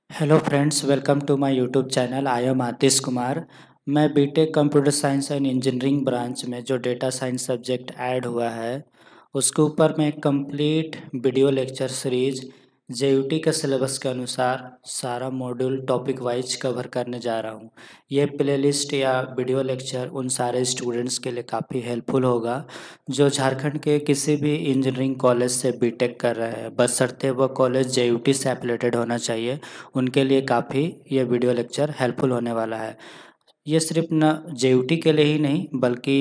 Hello friends, welcome to my YouTube channel. I am Atish Kumar. मैं BTech computer science and engineering branch में जो data science subject add हुआ है उसके ऊपर मैं कंप्लीट वीडियो लेक्चर सीरीज जेयूटी के सिलेबस के अनुसार सारा मॉड्यूल टॉपिक वाइज कवर करने जा रहा हूँ। ये प्लेलिस्ट या वीडियो लेक्चर उन सारे स्टूडेंट्स के लिए काफ़ी हेल्पफुल होगा जो झारखंड के किसी भी इंजीनियरिंग कॉलेज से बीटेक कर रहे हैं, बशर्ते वह कॉलेज जेयूटी से एफिलेटेड होना चाहिए। उनके लिए काफ़ी ये वीडियो लेक्चर हेल्पफुल होने वाला है। ये सिर्फ न जेयूटी के लिए ही नहीं बल्कि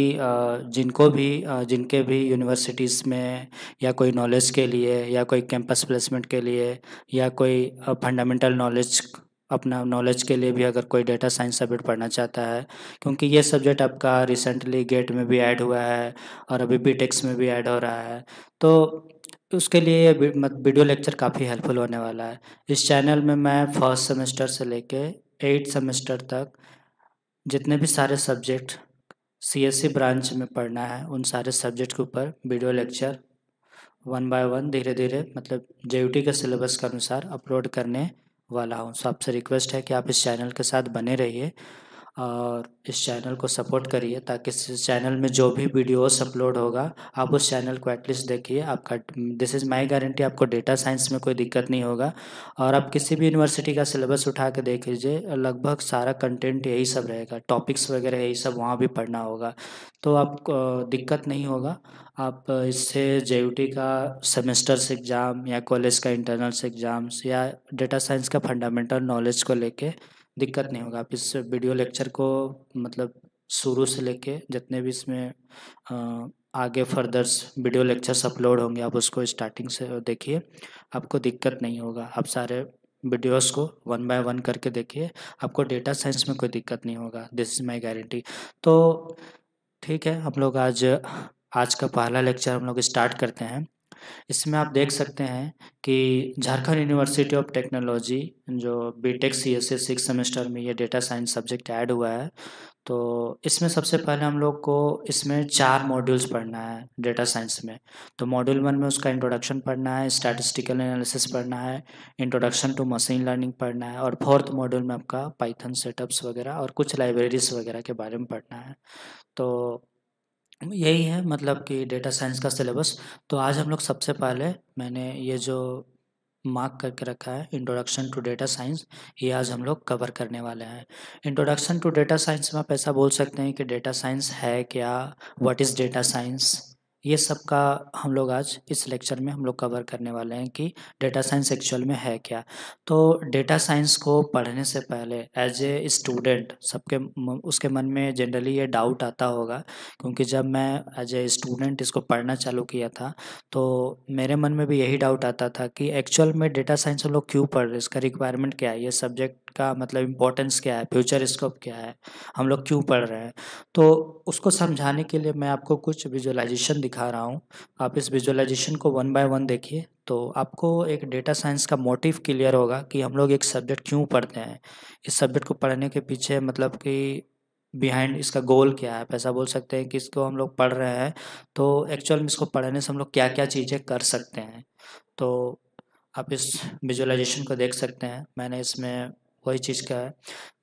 जिनके भी यूनिवर्सिटीज़ में या कोई नॉलेज के लिए या कोई कैंपस प्लेसमेंट के लिए या कोई फंडामेंटल नॉलेज अपना नॉलेज के लिए भी अगर कोई डेटा साइंस सब्जेक्ट पढ़ना चाहता है, क्योंकि ये सब्जेक्ट आपका रिसेंटली गेट में भी ऐड हुआ है और अभी बीटेक्स में भी ऐड हो रहा है, तो उसके लिए ये वीडियो लेक्चर काफ़ी हेल्पफुल होने वाला है। इस चैनल में मैं फर्स्ट सेमेस्टर से लेके 8 सेमेस्टर तक जितने भी सारे सब्जेक्ट सीएससी ब्रांच में पढ़ना है उन सारे सब्जेक्ट के ऊपर video lecture one by one धीरे धीरे मतलब जेयूटी के सिलेबस के अनुसार अपलोड करने वाला हूँ। सो आपसे रिक्वेस्ट है कि आप इस चैनल के साथ बने रहिए और इस चैनल को सपोर्ट करिए ताकि इस चैनल में जो भी वीडियोस अपलोड होगा आप उस चैनल को एटलीस्ट देखिए। आपका दिस इज़ माय गारंटी, आपको डेटा साइंस में कोई दिक्कत नहीं होगा। और आप किसी भी यूनिवर्सिटी का सिलेबस उठा के देख लीजिए, लगभग सारा कंटेंट यही सब रहेगा, टॉपिक्स वगैरह यही सब वहाँ भी पढ़ना होगा, तो आपको दिक्कत नहीं होगा। आप इससे जेयूटी का सेमेस्टर्स एग्ज़ाम या कॉलेज का इंटरनल्स एग्ज़ाम्स या डेटा साइंस का फंडामेंटल नॉलेज को लेके दिक्कत नहीं होगा। आप इस वीडियो लेक्चर को मतलब शुरू से लेके जितने भी इसमें आगे फर्दर्स वीडियो लेक्चर्स अपलोड होंगे आप उसको स्टार्टिंग से देखिए, आपको दिक्कत नहीं होगा। आप सारे वीडियोस को वन बाय वन करके देखिए, आपको डेटा साइंस में कोई दिक्कत नहीं होगा, दिस इज़ माय गारंटी। तो ठीक है, हम लोग आज का पहला लेक्चर हम लोग स्टार्ट करते हैं। इसमें आप देख सकते हैं कि झारखंड यूनिवर्सिटी ऑफ टेक्नोलॉजी जो बीटेक सीएससी 6 सेमेस्टर में ये डेटा साइंस सब्जेक्ट ऐड हुआ है, तो इसमें सबसे पहले हम लोग को इसमें 4 मॉड्यूल्स पढ़ना है डेटा साइंस में। तो मॉड्यूल 1 में उसका इंट्रोडक्शन पढ़ना है, स्टैटिस्टिकल एनालिसिस पढ़ना है, इंट्रोडक्शन टू मशीन लर्निंग पढ़ना है और फोर्थ मॉड्यूल में आपका पाइथन सेटअप्स वगैरह और कुछ लाइब्रेरीज वगैरह के बारे में पढ़ना है। तो यही है मतलब कि डेटा साइंस का सिलेबस। तो आज हम लोग सबसे पहले मैंने ये जो मार्क करके रखा है इंट्रोडक्शन टू डेटा साइंस, ये आज हम लोग कवर करने वाले हैं। इंट्रोडक्शन टू डेटा साइंस में आप ऐसा बोल सकते हैं कि डेटा साइंस है क्या, व्हाट इज़ डेटा साइंस, ये सब का हम लोग आज इस लेक्चर में हम लोग कवर करने वाले हैं कि डेटा साइंस एक्चुअल में है क्या। तो डेटा साइंस को पढ़ने से पहले एज ए स्टूडेंट उसके मन में जनरली ये डाउट आता होगा, क्योंकि जब मैं एज ए स्टूडेंट इसको पढ़ना चालू किया था तो मेरे मन में भी यही डाउट आता था कि एक्चुअल में डेटा साइंस हम लोग क्यों पढ़ रहे हैं, इसका रिक्वायरमेंट क्या है, ये सब्जेक्ट का मतलब इम्पोर्टेंस क्या है, फ्यूचर स्कोप क्या है, हम लोग क्यों पढ़ रहे हैं। तो उसको समझाने के लिए मैं आपको कुछ विजुअलाइजेशन दिखा रहा हूँ। आप इस विजुअलाइजेशन को वन बाय वन देखिए तो आपको एक डेटा साइंस का मोटिव क्लियर होगा कि हम लोग एक सब्जेक्ट क्यों पढ़ते हैं। इस सब्जेक्ट को पढ़ने के पीछे मतलब कि बिहाइंड इसका गोल क्या है, आप ऐसा बोल सकते हैं कि इसको हम लोग पढ़ रहे हैं तो एक्चुअल में इसको पढ़ने से हम लोग क्या क्या चीज़ें कर सकते हैं। तो आप इस विजुअलाइजेशन को देख सकते हैं, मैंने इसमें वही चीज़ का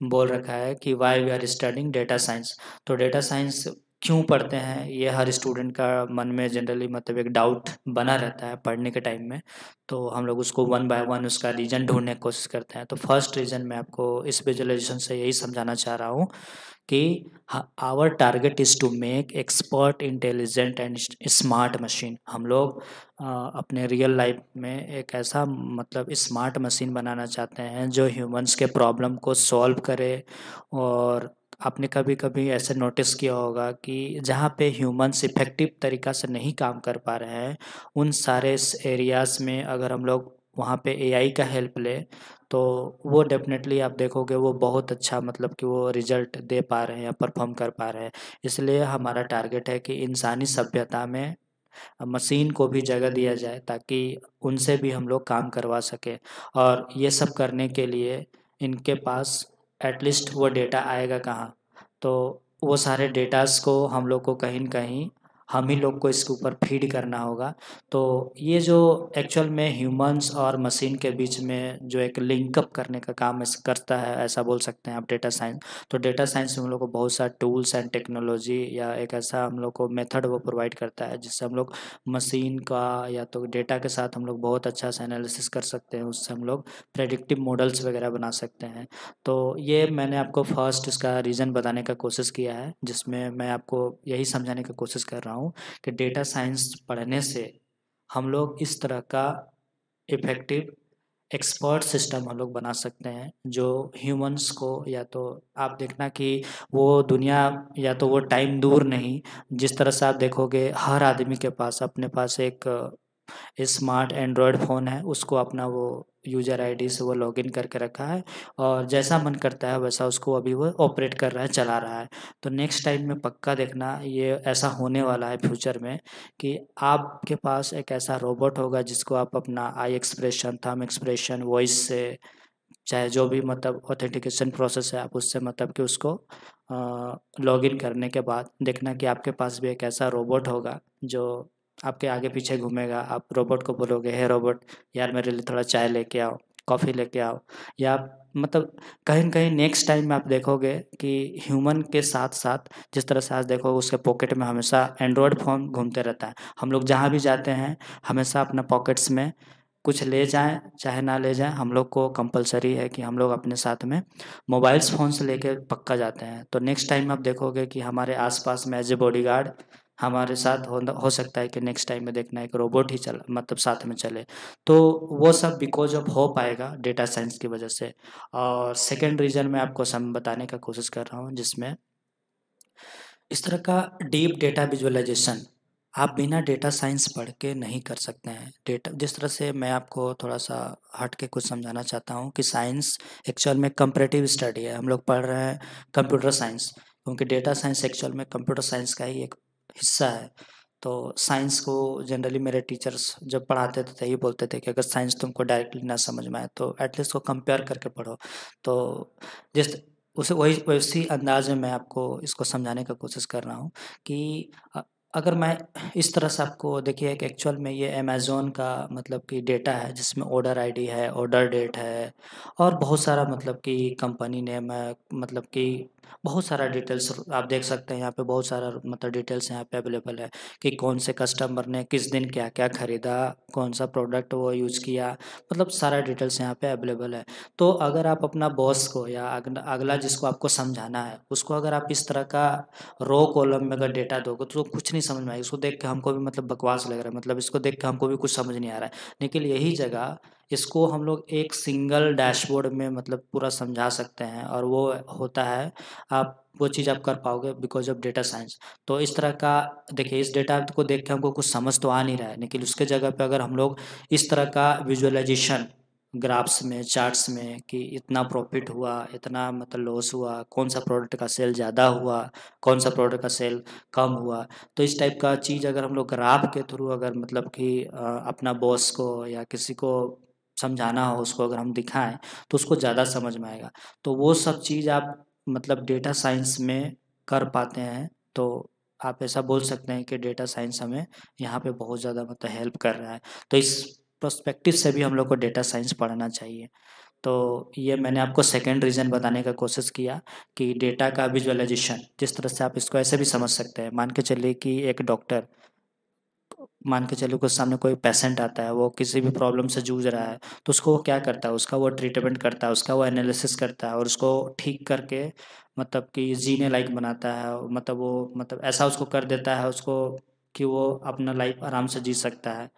बोल रखा है कि why we are studying data science. तो डेटा साइंस क्यों पढ़ते हैं ये हर स्टूडेंट का मन में जनरली मतलब एक डाउट बना रहता है पढ़ने के टाइम में, तो हम लोग उसको वन बाय वन उसका रीज़न ढूंढने की कोशिश करते हैं। तो फर्स्ट रीज़न मैं आपको इस विजुअलाइजेशन से यही समझाना चाह रहा हूँ कि our target is to make expert intelligent and smart machine. हम लोग अपने रियल लाइफ में एक ऐसा मतलब स्मार्ट मशीन बनाना चाहते हैं जो ह्यूमंस के प्रॉब्लम को सॉल्व करे। और आपने कभी कभी ऐसे नोटिस किया होगा कि जहाँ पे ह्यूमंस इफ़ेक्टिव तरीक़ा से नहीं काम कर पा रहे हैं उन सारे एरियाज़ में अगर हम लोग वहाँ पे एआई का हेल्प ले तो वो डेफिनेटली आप देखोगे वो बहुत अच्छा मतलब कि वो रिजल्ट दे पा रहे हैं या परफॉर्म कर पा रहे हैं। इसलिए हमारा टारगेट है कि इंसानी सभ्यता में मशीन को भी जगह दिया जाए ताकि उनसे भी हम लोग काम करवा सकें। और ये सब करने के लिए इनके पास एटलीस्ट वो डेटा आएगा कहाँ, तो वो सारे डेटास को हम लोग को कहीं न कहीं हम ही लोग को इसके ऊपर फीड करना होगा। तो ये जो एक्चुअल में ह्यूमंस और मशीन के बीच में जो एक लिंकअप करने का काम करता है, ऐसा बोल सकते हैं आप डेटा साइंस। तो डेटा साइंस में हम लोग को बहुत सारे टूल्स एंड टेक्नोलॉजी या एक ऐसा हम लोग को मेथड वो प्रोवाइड करता है जिससे हम लोग मशीन का या तो डेटा के साथ हम लोग बहुत अच्छा सा एनालिसिस कर सकते हैं, उससे हम लोग प्रेडिक्टिव मॉडल्स वगैरह बना सकते हैं। तो ये मैंने आपको फर्स्ट इसका रीज़न बताने का कोशिश किया है, जिसमें मैं आपको यही समझाने की कोशिश कर रहा हूँ कि डेटा साइंस पढ़ने से हम लोग इस तरह का इफ़ेक्टिव एक्सपर्ट सिस्टम हम लोग बना सकते हैं जो ह्यूमंस को, या तो आप देखना कि वो दुनिया या तो वो टाइम दूर नहीं, जिस तरह से आप देखोगे हर आदमी के पास अपने पास एक स्मार्ट एंड्रॉयड फ़ोन है, उसको अपना वो यूज़र आईडी से वो लॉगिन करके रखा है और जैसा मन करता है वैसा उसको अभी वो ऑपरेट कर रहा है, चला रहा है। तो नेक्स्ट टाइम में पक्का देखना ये ऐसा होने वाला है फ्यूचर में कि आपके पास एक ऐसा रोबोट होगा जिसको आप अपना आई एक्सप्रेशन, थंब एक्सप्रेशन, वॉइस से, चाहे जो भी मतलब ऑथेंटिकेशन प्रोसेस है आप उससे मतलब कि उसको लॉगिन करने के बाद देखना कि आपके पास भी एक ऐसा रोबोट होगा जो आपके आगे पीछे घूमेगा। आप रोबोट को बोलोगे, हे रोबोट यार मेरे लिए थोड़ा चाय लेके आओ, कॉफ़ी लेके आओ, या मतलब कहीं न कहीं नेक्स्ट टाइम में आप देखोगे कि ह्यूमन के साथ-साथ जिस तरह से आज देखोगे उसके पॉकेट में हमेशा एंड्रॉयड फ़ोन घूमते रहता है। हम लोग जहाँ भी जाते हैं हमेशा अपना पॉकेट्स में कुछ ले जाएँ, चाहे ना ले जाएँ, हम लोग को कंपल्सरी है कि हम लोग अपने साथ में मोबाइल्स फ़ोन्स लेके पक्का जाते हैं। तो नेक्स्ट टाइम आप देखोगे कि हमारे आस-पास में एज़ ए बॉडीगार्ड हमारे साथ हो सकता है कि नेक्स्ट टाइम में देखना एक रोबोट ही चल मतलब साथ में चले। तो वो सब बिकॉज़ ऑफ हो पाएगा डेटा साइंस की वज़ह से। और सेकंड रीज़न मैं आपको बताने का कोशिश कर रहा हूँ, जिसमें इस तरह का डीप डेटा विजुअलाइज़ेशन आप बिना डेटा साइंस पढ़ के नहीं कर सकते हैं। डेटा जिस तरह से मैं आपको थोड़ा-सा हट के कुछ समझाना चाहता हूँ कि साइंस एक्चुअल में कंपैरेटिव स्टडी है। हम लोग पढ़ रहे हैं कंप्यूटर साइंस, क्योंकि डेटा साइंस एक्चुअल में कंप्यूटर साइंस का ही एक हिस्सा है। तो साइंस को जनरली मेरे टीचर्स जब पढ़ाते थे तो यही बोलते थे कि अगर साइंस तुमको डायरेक्टली ना समझ में आए तो एटलीस्ट उसको कंपेयर करके पढ़ो। तो जिस उसे वही वैसी अंदाज़ में मैं आपको इसको समझाने का कोशिश कर रहा हूँ कि अगर मैं इस तरह से आपको देखिए कि एक्चुअल में ये अमेज़न का मतलब कि डेटा है जिसमें ऑर्डर आईडी है, ऑर्डर डेट है और बहुत सारा मतलब कि कंपनी नेम है, मतलब कि बहुत सारा डिटेल्स आप देख सकते हैं यहाँ पे, बहुत सारा मतलब डिटेल्स यहाँ पे अवेलेबल है कि कौन से कस्टमर ने किस दिन क्या-क्या खरीदा, कौन-सा प्रोडक्ट वो यूज़ किया, मतलब सारा डिटेल्स यहाँ पे अवेलेबल है। तो अगर आप अपना बॉस को या अगला जिसको आपको समझाना है, उसको अगर आप इस तरह का रो कॉलम में अगर डेटा दोगे तो कुछ नहीं समझ में आएगा। इसको देख के हमको भी मतलब बकवास लग रहा है, मतलब इसको देख के हमको भी कुछ समझ नहीं आ रहा है। लेकिन यही जगह इसको हम लोग एक सिंगल डैशबोर्ड में मतलब पूरा समझा सकते हैं और वो होता है, आप वो चीज़ आप कर पाओगे बिकॉज़ ऑफ डेटा साइंस। तो इस तरह का देखिए, इस डेटा को देख के हमको कुछ समझ तो आ नहीं रहा है, लेकिन उसके जगह पे अगर हम लोग इस तरह का विजुअलाइज़ेशन ग्राफ्स में, चार्ट्स में कि इतना प्रॉफ़िट हुआ, इतना मतलब लॉस हुआ, कौन-सा प्रोडक्ट का सेल ज़्यादा हुआ, कौन-सा प्रोडक्ट का सेल कम हुआ। तो इस टाइप का चीज़ अगर हम लोग ग्राफ के थ्रू अगर मतलब कि अपना बॉस को या किसी को समझाना हो, उसको अगर हम दिखाएँ, तो उसको ज़्यादा समझ में आएगा। तो वो सब चीज़ आप मतलब डेटा साइंस में कर पाते हैं, तो आप ऐसा बोल सकते हैं कि डेटा साइंस हमें यहाँ पे बहुत ज़्यादा मतलब हेल्प कर रहा है। तो इस पर्सपेक्टिव से भी हम लोग को डेटा साइंस पढ़ना चाहिए। तो ये मैंने आपको सेकंड रीज़न बताने का कोशिश किया कि डेटा का विजुअलाइज़ेशन, जिस तरह से आप इसको ऐसे भी समझ सकते हैं। मान के चलिए कि एक डॉक्टर, मान के चलिए उसके सामने कोई पेशेंट आता है, वो किसी भी प्रॉब्लम से जूझ रहा है, तो उसको वो क्या करता है, उसका वो ट्रीटमेंट करता है, उसका वो एनालिसिस करता है और उसको ठीक करके मतलब कि जीने लायक बनाता है। मतलब वो मतलब ऐसा उसको कर देता है उसको कि वो अपना लाइफ़ आराम से जी सकता है।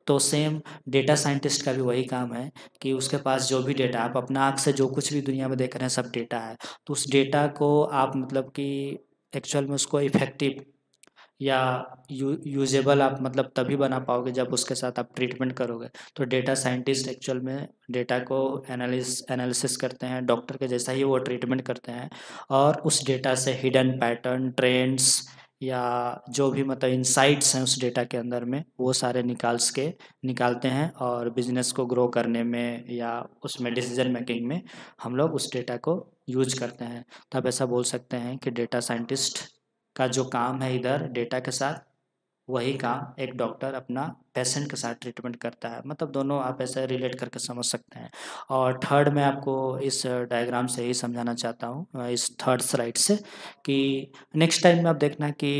तो सेम डेटा साइंटिस्ट का भी वही काम है कि उसके पास जो भी डेटा, आप अपना आँख से जो कुछ भी दुनिया में देख रहे हैं सब डेटा है। तो उस डेटा को आप मतलब कि एक्चुअल में उसको इफ़ेक्टिव या यूज़ेबल आप मतलब तभी बना पाओगे जब उसके साथ आप ट्रीटमेंट करोगे। तो डेटा साइंटिस्ट एक्चुअल में डेटा को एनालिसिस करते हैं, डॉक्टर के जैसा ही वो ट्रीटमेंट करते हैं और उस डेटा से हिडन पैटर्न, ट्रेंड्स या जो भी मतलब इनसाइट्स हैं उस डेटा के अंदर में, वो सारे निकालते हैं और बिज़नेस को ग्रो करने में या उसमें डिसीज़न मेकिंग में हम लोग उस डेटा को यूज़ करते हैं। तो आप ऐसा बोल सकते हैं कि डेटा साइंटिस्ट का जो काम है इधर डेटा के साथ वही काम एक डॉक्टर अपना पेशेंट के साथ ट्रीटमेंट करता है। मतलब दोनों आप ऐसे रिलेट करके समझ सकते हैं। और थर्ड मैं आपको इस डायग्राम से ही समझाना चाहता हूँ, इस थर्ड स्लाइड से, कि नेक्स्ट टाइम में आप देखना कि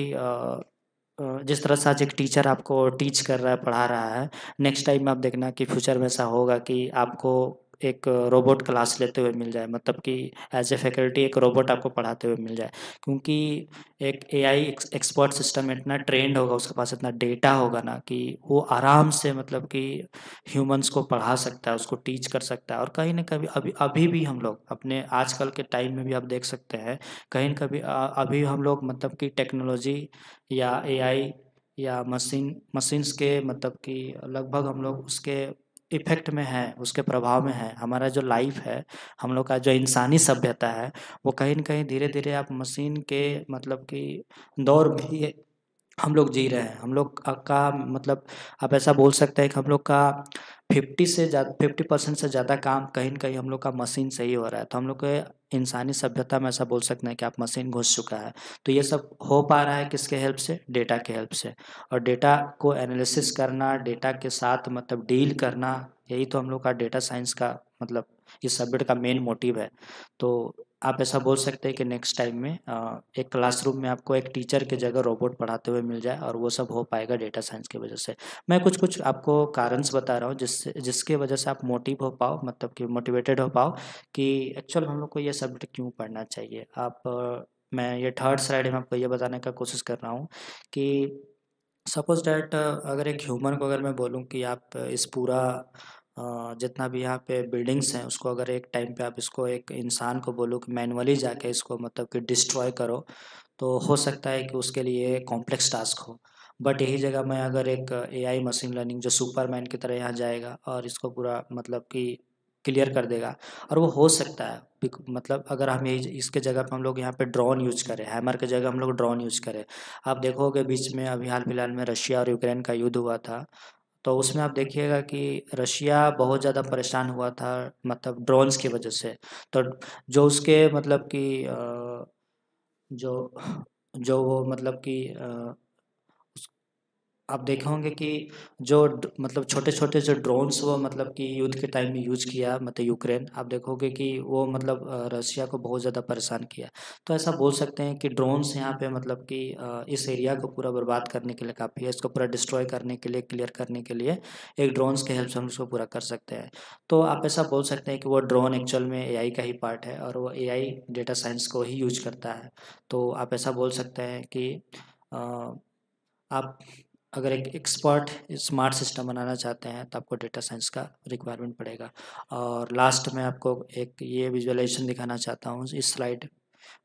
जिस तरह से आज एक टीचर आपको टीच कर रहा है, पढ़ा रहा है, नेक्स्ट टाइम में आप देखना कि फ्यूचर में ऐसा होगा कि आपको एक रोबोट क्लास लेते हुए मिल जाए, मतलब कि एज ए फैकल्टी एक रोबोट आपको पढ़ाते हुए मिल जाए। क्योंकि एक एआई एक्सपर्ट सिस्टम इतना ट्रेंड होगा, उसके पास इतना डेटा होगा ना कि वो आराम से मतलब कि ह्यूमंस को पढ़ा सकता है, उसको टीच कर सकता है। और कहीं ना कभी अभी अभी भी हम लोग अपने आजकल के टाइम में भी आप देख सकते हैं, कहीं न कभी अभी हम लोग मतलब कि टेक्नोलॉजी या एआई या मशीन्स के मतलब कि लगभग हम लोग उसके इफ़ेक्ट में हैं, उसके प्रभाव में हैं। हमारा जो लाइफ है, हम लोग का जो इंसानी सभ्यता है, वो कहीं न कहीं धीरे-धीरे आप मशीन के मतलब कि दौर में ही हम लोग जी रहे हैं। हम लोग का मतलब आप ऐसा बोल सकते हैं कि हम लोग का 50% से ज़्यादा काम कहीं न कहीं हम लोग का मशीन से ही हो रहा है। तो हम लोग के इंसानी सभ्यता में ऐसा बोल सकते हैं कि आप मशीन घुस चुका है। तो ये सब हो पा रहा है किसके हेल्प से? डेटा के हेल्प से। और डेटा को एनालिसिस करना, डेटा के साथ मतलब डील करना, यही तो हम लोग का डेटा साइंस का मतलब इस सब्जेक्ट का मेन मोटिव है। तो आप ऐसा बोल सकते हैं कि नेक्स्ट टाइम में एक क्लासरूम में आपको एक टीचर की जगह रोबोट पढ़ाते हुए मिल जाए, और वो सब हो पाएगा डेटा साइंस की वजह से। मैं कुछ-कुछ आपको कारणस बता रहा हूँ जिसके वजह से आप मोटिव हो पाओ, मतलब कि मोटिवेटेड हो पाओ कि एक्चुअल हम लोग को ये सब्जेक्ट क्यों पढ़ना चाहिए। मैं ये थर्ड स्लाइड में आपको ये बताने का कोशिश कर रहा हूँ कि सपोज़ दैट अगर एक ह्यूमन को अगर मैं बोलूँ कि आप इस पूरा जितना भी यहाँ पे बिल्डिंग्स हैं, उसको अगर एक टाइम पे आप इसको एक इंसान को बोलो कि मैनुअली जाके इसको मतलब कि डिस्ट्रॉय करो, तो हो सकता है कि उसके लिए कॉम्प्लेक्स टास्क हो। बट यही जगह मैं अगर एक एआई मशीन लर्निंग जो सुपरमैन की तरह यहाँ जाएगा और इसको पूरा मतलब कि क्लियर कर देगा, और वो हो सकता है मतलब अगर हम यही इसके जगह पे हम लोग यहाँ पे ड्रोन यूज़ करें, हैमर की जगह हम लोग ड्रोन यूज़ करें। आप देखोगे बीच में अभी हाल-फिलहाल में रशिया और यूक्रेन का युद्ध हुआ था, तो उसमें आप देखिएगा कि रशिया बहुत ज़्यादा परेशान हुआ था मतलब ड्रोन्स की वजह से। तो जो उसके मतलब कि जो जो वो मतलब कि आप देखे होंगे कि जो मतलब छोटे-छोटे जो ड्रोन्स वो मतलब कि युद्ध के टाइम में यूज़ किया मतलब यूक्रेन, आप देखोगे कि वो मतलब रशिया को बहुत ज़्यादा परेशान किया। तो ऐसा बोल सकते हैं कि ड्रोन्स यहाँ पे मतलब कि इस एरिया को पूरा बर्बाद करने के लिए काफ़ी है, इसको पूरा डिस्ट्रॉय करने के लिए, क्लियर करने के लिए एक ड्रोन्स के हेल्प से हम इसको पूरा कर सकते हैं। तो आप ऐसा बोल सकते हैं कि वो ड्रोन एक्चुअल में एआई का ही पार्ट है, और वो एआई डेटा साइंस को ही यूज़ करता है। तो आप ऐसा बोल सकते हैं कि अ, आप अगर एक एक्सपर्ट स्मार्ट सिस्टम बनाना चाहते हैं तो आपको डेटा साइंस का रिक्वायरमेंट पड़ेगा। और लास्ट में आपको एक ये विजुअलाइजेशन दिखाना चाहता हूँ इस स्लाइड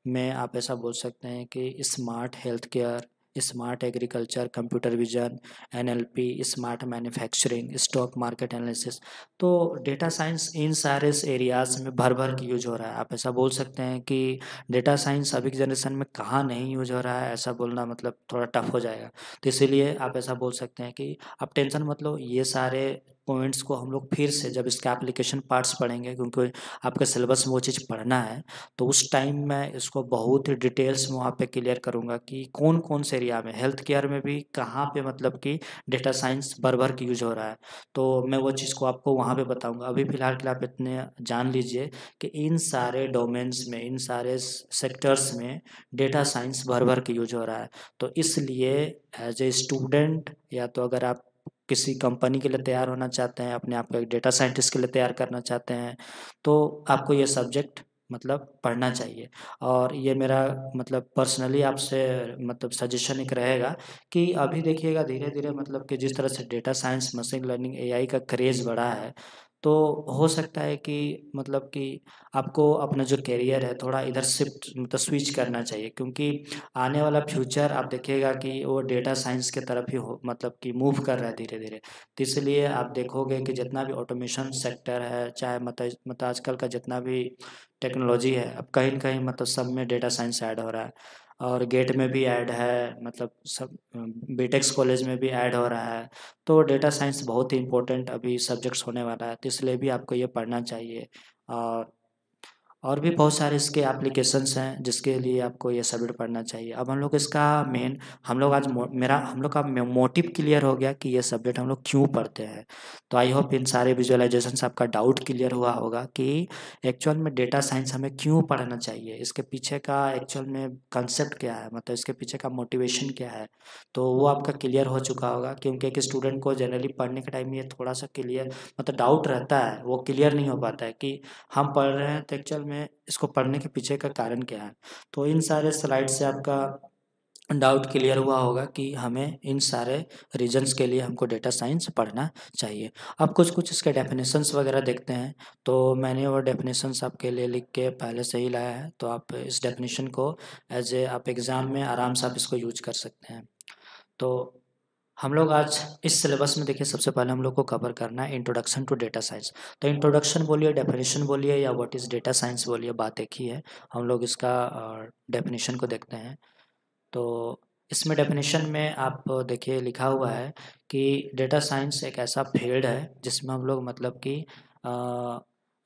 में। आप ऐसा बोल सकते हैं कि smart health care, smart agriculture, computer vision, NLP, smart manufacturing, stock market analysis. तो डेटा साइंस इन सारे एरियाज़ में भर-भर के यूज़ हो रहा है। आप ऐसा बोल सकते हैं कि डेटा साइंस अभी की जनरेशन में कहाँ नहीं यूज़ हो रहा है, ऐसा बोलना मतलब थोड़ा टफ हो जाएगा। तो इसीलिए आप ऐसा बोल सकते हैं कि आप टेंशन मत लो, ये सारे पॉइंट्स को हम लोग फिर से जब इसके एप्लीकेशन पार्ट्स पढ़ेंगे, क्योंकि आपके सिलेबस में वो चीज़ पढ़ना है, तो उस टाइम मैं इसको बहुत ही डिटेल्स में वहाँ पे क्लियर करूँगा कि कौन-कौन से एरिया में, हेल्थ केयर में भी कहाँ पे मतलब कि डेटा साइंस भर-भर के यूज़ हो रहा है। तो मैं वो चीज़ को आपको वहाँ पे बताऊँगा। अभी फ़िलहाल के लिए आप इतने जान लीजिए कि इन सारे डोमेन्स में, इन सारे सेक्टर्स में डेटा साइंस भर-भर के यूज़ हो रहा है। तो इसलिए एज़ ए स्टूडेंट, या तो अगर आप किसी कंपनी के लिए तैयार होना चाहते हैं, अपने आप को एक डेटा साइंटिस्ट के लिए तैयार करना चाहते हैं, तो आपको ये सब्जेक्ट मतलब पढ़ना चाहिए। और ये मेरा मतलब पर्सनली आपसे मतलब सजेशन एक रहेगा कि अभी देखिएगा धीरे-धीरे मतलब कि जिस तरह से data science, machine learning, AI का क्रेज़ बढ़ा है, तो हो सकता है कि मतलब कि आपको अपना जो करियर है थोड़ा इधर शिफ्ट मतलब स्विच करना चाहिए, क्योंकि आने वाला फ्यूचर आप देखिएगा कि वो डेटा साइंस की तरफ ही हो मतलब कि मूव कर रहा है धीरे-धीरे। तो इसलिए आप देखोगे कि जितना भी ऑटोमेशन सेक्टर है, चाहे मतलब आजकल का जितना भी टेक्नोलॉजी है, अब कहीं न कहीं मतलब सब में डेटा साइंस ऐड हो रहा है। और गेट में भी ऐड है, मतलब सब बीटेक्स कॉलेज में भी ऐड हो रहा है। तो डेटा साइंस बहुत ही इम्पोर्टेंट अभी सब्जेक्ट्स होने वाला है, तो इसलिए भी आपको ये पढ़ना चाहिए। और और भी बहुत सारे इसके एप्लीकेशंस हैं जिसके लिए आपको ये सब्जेक्ट पढ़ना चाहिए। अब हम लोग इसका मेन हम लोग आज हम लोग का मोटिव क्लियर हो गया कि ये सब्जेक्ट हम लोग क्यों पढ़ते हैं। तो आई होप इन सारे विजुअलाइजेशन से आपका डाउट क्लियर हुआ होगा कि एक्चुअल में डेटा साइंस हमें क्यों पढ़ना चाहिए, इसके पीछे का एक्चुअल में कंसेप्ट क्या है, मतलब इसके पीछे का मोटिवेशन क्या है। तो वो आपका क्लियर हो चुका होगा, क्योंकि एक स्टूडेंट को जनरली पढ़ने के टाइम ये थोड़ा सा क्लियर मतलब डाउट रहता है, वो क्लियर नहीं हो पाता है कि हम पढ़ रहे हैं तो एक्चुअल में इसको पढ़ने के पीछे का कारण क्या है। तो इन सारे स्लाइड से आपका डाउट क्लियर हुआ होगा कि हमें इन सारे रीजंस के लिए हमको डेटा साइंस पढ़ना चाहिए। अब कुछ कुछ इसके डेफिनेशंस वगैरह देखते हैं। तो मैंने वो डेफिनेशंस आपके लिए लिख के पहले से ही लाया है, तो आप इस डेफिनेशन को एज ए आप एग्ज़ाम में आराम से आप इसको यूज कर सकते हैं। तो हम लोग आज इस सिलेबस में देखिए सबसे पहले हम लोग को कवर करना है इंट्रोडक्शन टू डेटा साइंस। तो इंट्रोडक्शन बोलिए, डेफिनेशन बोलिए या व्हाट इज़ डेटा साइंस बोलिए, बात एक ही है। हम लोग इसका डेफिनेशन को देखते हैं। तो इसमें डेफिनेशन में आप देखिए लिखा हुआ है कि डेटा साइंस एक ऐसा फील्ड है जिसमें हम लोग मतलब कि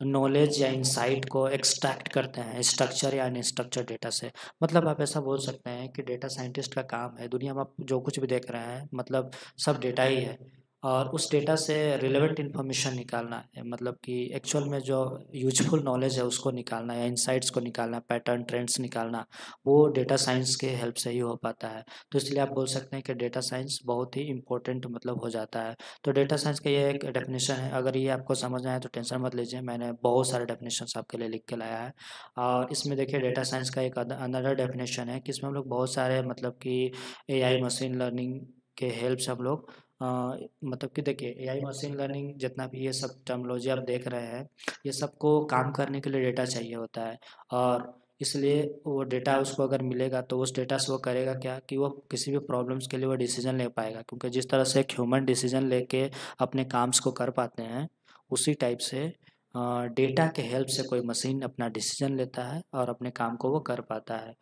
नॉलेज या इंसाइट को एक्सट्रैक्ट करते हैं स्ट्रक्चर या अनस्ट्रक्चर डेटा से। मतलब आप ऐसा बोल सकते हैं कि डेटा साइंटिस्ट का काम है, दुनिया में आप जो कुछ भी देख रहे हैं मतलब सब डेटा ही है, और उस डेटा से रिलेवेंट इन्फॉर्मेशन निकालना है, मतलब कि एक्चुअल में जो यूजफुल नॉलेज है उसको निकालना या इंसाइट्स को निकालना, पैटर्न ट्रेंड्स निकालना, वो डेटा साइंस के हेल्प से ही हो पाता है। तो इसलिए आप बोल सकते हैं कि डेटा साइंस बहुत ही इम्पोर्टेंट मतलब हो जाता है। तो डेटा साइंस का ये एक डेफिनेशन है। अगर ये आपको समझ आए तो टेंशन मत लीजिए, मैंने बहुत सारे डेफिनेशंस आपके लिए लिख के लाया है। और इसमें देखिए डेटा साइंस का एक अनदर डेफिनेशन है कि इसमें हम लोग बहुत सारे मतलब कि एआई मशीन लर्निंग के हेल्प से हम लोग मतलब कि देखिए एआई मशीन लर्निंग जितना भी ये सब टर्मिनोलॉजी आप देख रहे हैं, ये सबको काम करने के लिए डेटा चाहिए होता है। और इसलिए वो डेटा उसको अगर मिलेगा तो उस डेटा से वो करेगा क्या कि वो किसी भी प्रॉब्लम्स के लिए वो डिसीजन ले पाएगा, क्योंकि जिस तरह से एक ह्यूमन डिसीजन लेके अपने काम्स को कर पाते हैं, उसी टाइप से डेटा के हेल्प से कोई मशीन अपना डिसीजन लेता है और अपने काम को वो कर पाता है।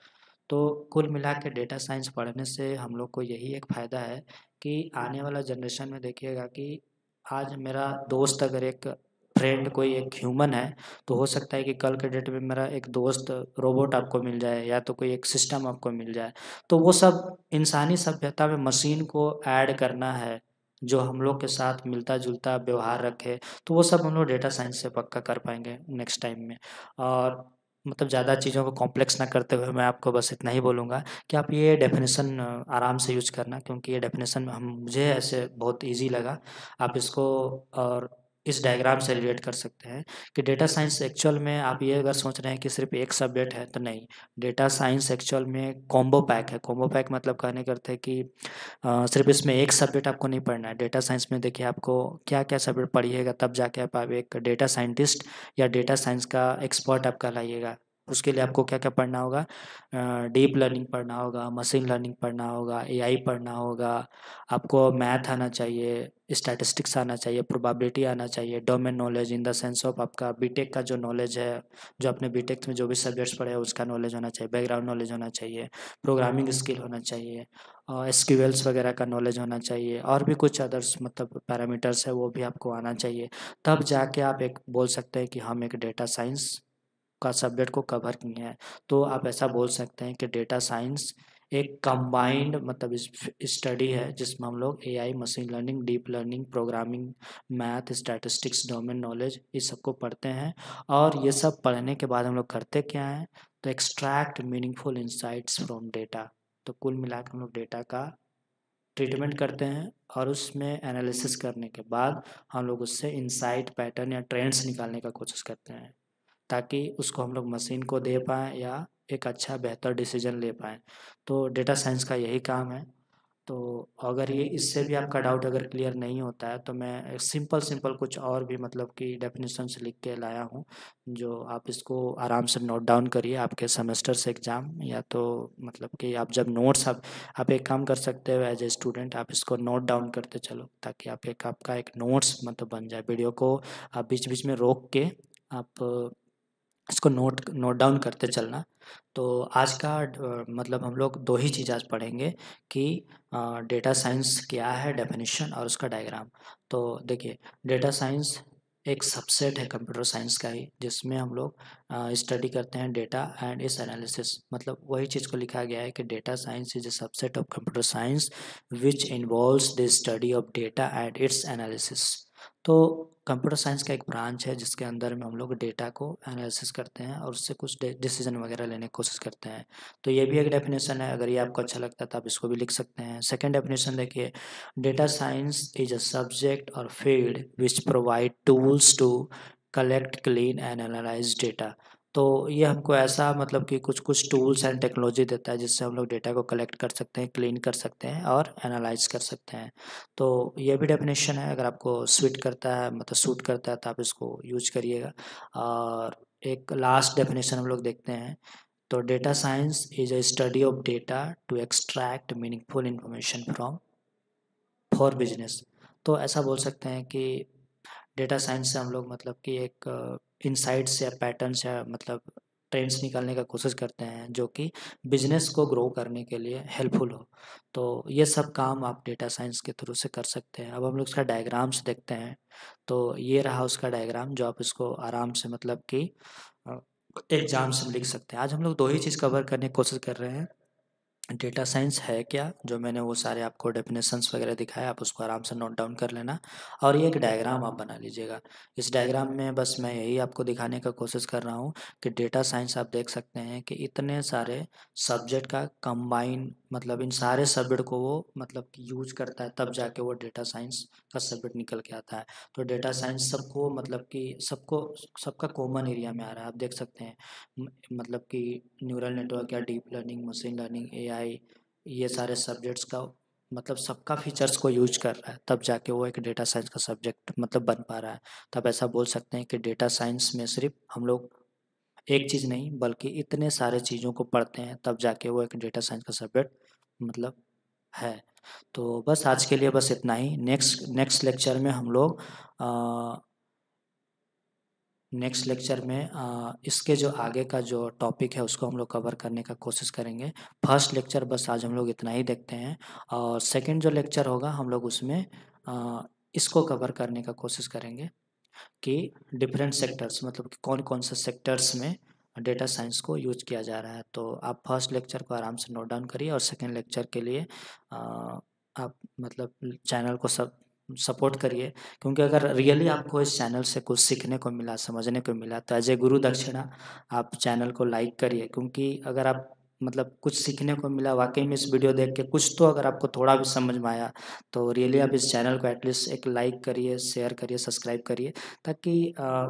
तो कुल मिला के डेटा साइंस पढ़ने से हम लोग को यही एक फ़ायदा है कि आने वाला जनरेशन में देखिएगा कि आज मेरा दोस्त अगर एक फ्रेंड कोई एक ह्यूमन है, तो हो सकता है कि कल के डेट में मेरा एक दोस्त रोबोट आपको मिल जाए या तो कोई एक सिस्टम आपको मिल जाए। तो वो सब इंसानी सभ्यता में मशीन को ऐड करना है जो हम लोग के साथ मिलता-जुलता व्यवहार रखे, तो वो सब हम लोग डेटा साइंस से पक्का कर पाएँगे नेक्स्ट टाइम में। और मतलब ज़्यादा चीज़ों को कॉम्प्लेक्स ना करते हुए मैं आपको बस इतना ही बोलूँगा कि आप ये डेफ़िनेशन आराम से यूज़ करना, क्योंकि ये डेफ़िनेशन हम मुझे ऐसे बहुत ईज़ी लगा। आप इसको और इस डायग्राम से रिलेट कर सकते हैं कि डेटा साइंस एक्चुअल में आप ये अगर सोच रहे हैं कि सिर्फ़ एक सब्जेक्ट है, तो नहीं। डेटा साइंस एक्चुअल में कॉम्बो पैक है। कॉम्बो पैक मतलब कहने का अर्थ है कि सिर्फ़ इसमें एक सब्जेक्ट आपको नहीं पढ़ना है। डेटा साइंस में देखिए आपको क्या-क्या सब्जेक्ट पढ़िएगा तब जाके आप एक डेटा साइंटिस्ट या डेटा साइंस का एक्सपर्ट आप कहलाइएगा। उसके लिए आपको क्या-क्या पढ़ना होगा, डीप लर्निंग पढ़ना होगा, मशीन लर्निंग पढ़ना होगा, एआई पढ़ना होगा, आपको मैथ आना चाहिए, स्टैटिस्टिक्स आना चाहिए, प्रोबेबिलिटी आना चाहिए, domain knowledge in the sense of आपका बीटेक का जो नॉलेज है, जो आपने बीटेक में जो भी सब्जेक्ट्स पढ़े हैं उसका नॉलेज होना चाहिए, बैकग्राउंड नॉलेज होना चाहिए, प्रोग्रामिंग स्किल होना चाहिए, एसक्यूएल्स वगैरह का नॉलेज होना चाहिए, और भी कुछ अदर्स मतलब पैरामीटर्स है वो भी आपको आना चाहिए। तब जाके आप एक बोल सकते हैं कि हम एक डेटा साइंस का सब्जेक्ट को कवर किए हैं। तो आप ऐसा बोल सकते हैं कि डेटा साइंस एक कंबाइंड मतलब स्टडी है जिसमें हम लोग AI, machine learning, deep learning, programming, math, statistics, domain knowledge इस सबको पढ़ते हैं। और ये सब पढ़ने के बाद हम लोग करते क्या हैं, तो extract meaningful insights from data. तो कुल मिला के हम लोग डेटा का ट्रीटमेंट करते हैं और उसमें एनालिसिस करने के बाद हम लोग उससे इंसाइट, पैटर्न या ट्रेंड्स निकालने का कोशिश करते हैं, ताकि उसको हम लोग मशीन को दे पाएँ या एक अच्छा बेहतर डिसीजन ले पाएँ। तो डेटा साइंस का यही काम है। तो अगर ये इससे भी आपका डाउट अगर क्लियर नहीं होता है, तो मैं सिंपल कुछ और भी मतलब कि डेफिनेशंस लिख के लाया हूँ, जो आप इसको आराम से नोट डाउन करिए आपके सेमेस्टर्स एग्ज़ाम, या तो मतलब कि आप जब नोट्स आप एक काम कर सकते हो एज ए स्टूडेंट, आप इसको नोट डाउन करते चलो, ताकि आप एक आपका एक नोट्स मतलब बन जाए। वीडियो को आप बीच-बीच में रोक के आप इसको नोट डाउन करते चलना। तो आज का मतलब हम लोग 2 ही चीज़ आज पढ़ेंगे कि डेटा साइंस क्या है, डेफिनिशन और उसका डायग्राम। तो देखिए डेटा साइंस एक सबसेट है कंप्यूटर साइंस का ही, जिसमें हम लोग स्टडी करते हैं डेटा एंड इट्स एनालिसिस। मतलब वही चीज़ को लिखा गया है कि data science is a subset of computer science which involves the study of data and it's analysis. तो कंप्यूटर साइंस का एक ब्रांच है जिसके अंदर में हम लोग डेटा को एनालिसिस करते हैं और उससे कुछ डिसीजन वगैरह लेने की कोशिश करते हैं। तो ये भी एक डेफिनेशन है, अगर ये आपको अच्छा लगता है तो आप इसको भी लिख सकते हैं। सेकेंड डेफिनेशन देखिए, data science is a subject or field which provide tools to collect, clean and analyze data। तो ये हमको ऐसा मतलब कि कुछ कुछ टूल्स एंड टेक्नोलॉजी देता है जिससे हम लोग डेटा को कलेक्ट कर सकते हैं, क्लीन कर सकते हैं और एनालाइज कर सकते हैं। तो ये भी डेफिनेशन है, अगर आपको स्विट करता है मतलब सूट करता है तो आप इसको यूज करिएगा। और एक लास्ट डेफिनेशन हम लोग देखते हैं। तो data science is a study of data to extract meaningful information from for business. तो ऐसा बोल सकते हैं कि डेटा साइंस से हम लोग मतलब कि एक इनसाइट्स या पैटर्न्स या मतलब ट्रेंड्स निकालने का कोशिश करते हैं जो कि बिजनेस को ग्रो करने के लिए हेल्पफुल हो। तो ये सब काम आप डेटा साइंस के थ्रू से कर सकते हैं। अब हम लोग इसका डायग्राम्स देखते हैं। तो ये रहा उसका डायग्राम जो आप इसको आराम से मतलब कि एग्जाम्स में लिख सकते हैं। आज हम लोग दो ही चीज़ कवर करने की कोशिश कर रहे हैं। डेटा साइंस है क्या, जो मैंने वो सारे आपको डेफिनेशंस वगैरह दिखाया, आप उसको आराम से नोट डाउन कर लेना और ये एक डायग्राम आप बना लीजिएगा। इस डायग्राम में बस मैं यही आपको दिखाने का कोशिश कर रहा हूँ कि डेटा साइंस आप देख सकते हैं कि इतने सारे सब्जेक्ट का कंबाइन मतलब इन सारे सब्जेक्ट को वो मतलब कि यूज करता है, तब जाके वो डेटा साइंस का सब्जेक्ट निकल के आता है। तो डेटा साइंस सबको मतलब कि सबको सबका कॉमन एरिया में आ रहा है, आप देख सकते हैं। मतलब कि न्यूरल नेटवर्क या deep learning, machine learning, AI, ये सारे सब्जेक्ट्स का मतलब सबका फीचर्स को यूज कर रहा है, तब जाके वो एक डेटा साइंस का सब्जेक्ट मतलब बन पा रहा है। तो आप ऐसा बोल सकते हैं कि डेटा साइंस में सिर्फ हम लोग एक चीज़ नहीं बल्कि इतने सारे चीज़ों को पढ़ते हैं, तब जाके वो एक डेटा साइंस का सब्जेक्ट मतलब है। तो बस आज के लिए बस इतना ही। नेक्स्ट नेक्स्ट लेक्चर में हम लोग नेक्स्ट लेक्चर में इसके जो आगे का जो टॉपिक है उसको हम लोग कवर करने का कोशिश करेंगे। फर्स्ट लेक्चर बस आज हम लोग इतना ही देखते हैं और सेकंड जो लेक्चर होगा हम लोग उसमें इसको कवर करने का कोशिश करेंगे कि डिफरेंट सेक्टर्स मतलब कि कौन कौन से सेक्टर्स में डेटा साइंस को यूज किया जा रहा है। तो आप फर्स्ट लेक्चर को आराम से नोट डाउन करिए और सेकंड लेक्चर के लिए आप मतलब चैनल को सपोर्ट करिए, क्योंकि अगर रियली आपको इस चैनल से कुछ सीखने को मिला, समझने को मिला, तो एज ए गुरु दक्षिणा आप चैनल को लाइक करिए। क्योंकि अगर आप मतलब कुछ सीखने को मिला वाकई में इस वीडियो देख के, कुछ तो अगर आपको थोड़ा भी समझ में आया, तो रियली आप इस चैनल को एटलीस्ट एक लाइक करिए, शेयर करिए, सब्सक्राइब करिए, ताकि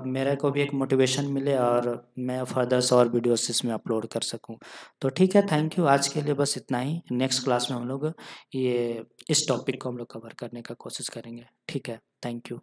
मेरे को भी एक मोटिवेशन मिले और मैं फर्दर्स और वीडियोस इसमें अपलोड कर सकूं। तो ठीक है, थैंक यू। आज के लिए बस इतना ही। नेक्स्ट क्लास में हम लोग ये इस टॉपिक को हम लोग कवर करने का कोशिश करेंगे। ठीक है, थैंक यू।